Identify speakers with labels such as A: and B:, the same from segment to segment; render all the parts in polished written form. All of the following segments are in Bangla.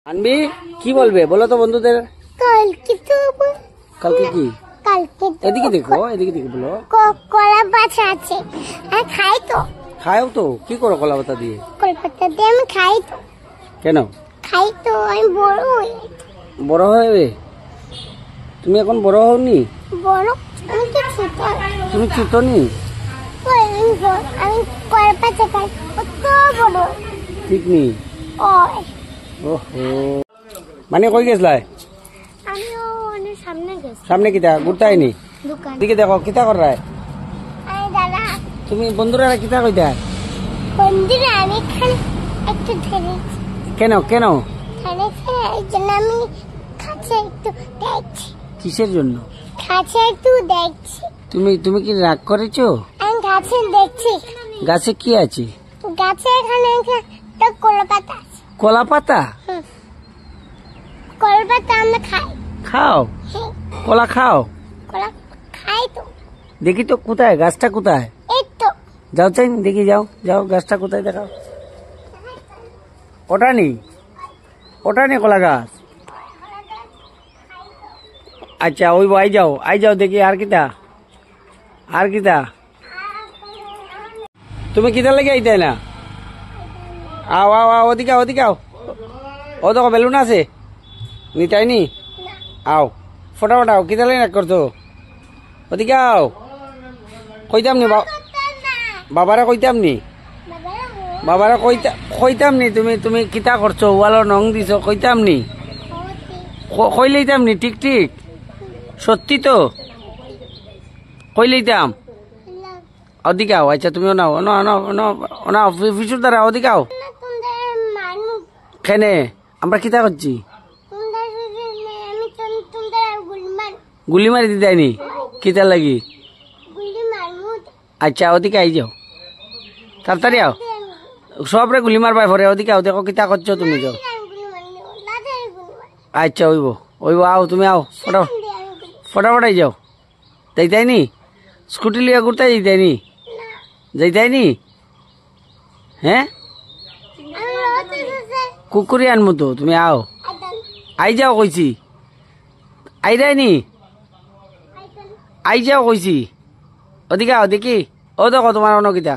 A: আনবি কি বলবে বলো তো বন্ধুদের। কালকে কি এদিকে দেখো বলো।
B: কলা পাতা আছে আর খাই তো।
A: খাও তো কি করো কলা পাতা দিয়ে?
B: কলা পাতা দিয়ে আমি খাই তো।
A: কেন
B: খাই তো? আমি বড় হই।
A: বড় হবে? তুমি এখন বড় হওনি?
B: বড় আমি তো ছোট।
A: তুমি ছোট নি?
B: আমি কলা পাতা খাই কত বড়।
A: ঠিক নি? ওহো মানে কই গেছলাই?
B: আমিও অনেক সামনে গেছি।
A: সামনে কিটা ঘুরতে আইনি?
B: দোকান
A: দিকে দেখো কিটা কর রায়?
B: আরে দাদা
A: তুমি বন্ধুরা কিটা কইতা?
B: বন্ধুরা আমি এখানে একটু ধরেছি।
A: কেন কেন
B: ধরেছি এই জন্য আমি কাছে একটু দেখছি।
A: কিসের জন্য?
B: কাছে একটু দেখছি।
A: তুমি কি রাগ করেছো?
B: আমি গাছে দেখছি।
A: গাছে কি আছে?
B: গাছে এখানে একটা কলা পাতা আছে।
A: কলা পাতা?
B: কলা পাতা আমরা খাই।
A: খাও? কলা খাও?
B: কলা খাই তো।
A: দেখি তো কোথায় গাছটা কোথায়?
B: এই তো।
A: যাও চাই দেখি যাও যাও গাছটা কোথায় দেখাও। ওটা নেই কলা গাছ। আচ্ছা ওই আই যাও দেখি আর কিতা তুমি কিতা লেগে আইতে না? আও ওদিকে আও ও দেখো বেলুন আছে নিতাইনি? আও ফটাফট আও কিতা লেগে করতো? ওদিকে আও কইতাম নি বাবারা কইতাম নি? বাবারা কইতাম নি তুমি কিতা করছো ওয়ালো নং দিছো কইতাম নি? কই লইতাম নি? ঠিক সত্যি তো কই লইতাম? ওদিকে আও। আচ্ছা তুমি না ফিসুর দ্বারা ওদিকে আও। কেনে আমরা কিতা করছি? গুলি মারি দিতাইনি কিতা লাগি? আচ্ছা ওদিকে আই যাও তাড়াতাড়ি আও। সবরে গুলি মারবাই পরে ওদিকে আও দেখো কিতা করছো তুমি যাও। আচ্ছা ওইব আও তুমি আও ফটাফট আই যাও। যাইতাইনি স্কুটি লিয়া ঘুরতে যাইতাইনি? হ্যাঁ কুকুরি আনমু তো তুমি আও। আই যাও কইছি আই যায়নি? আই যাও কইছি ওদিকে আও দেখি। ও দেখো তোমার অনকিতা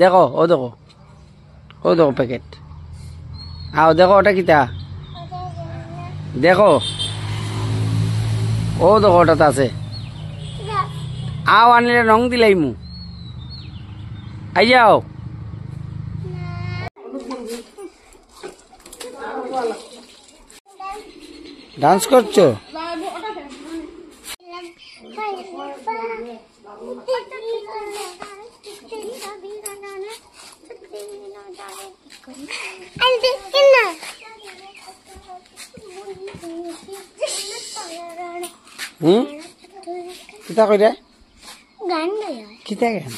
A: দেখো ও দেখো প্যাকেট। আও দেখো ওটা কিতা দেখো। ও দেখো ওটাতে আছে। আও আনলে রং দিলাইমু। আই যাও। ডান্স করছো? কিতা কইরা?
B: গান গায়।
A: কিতা গান?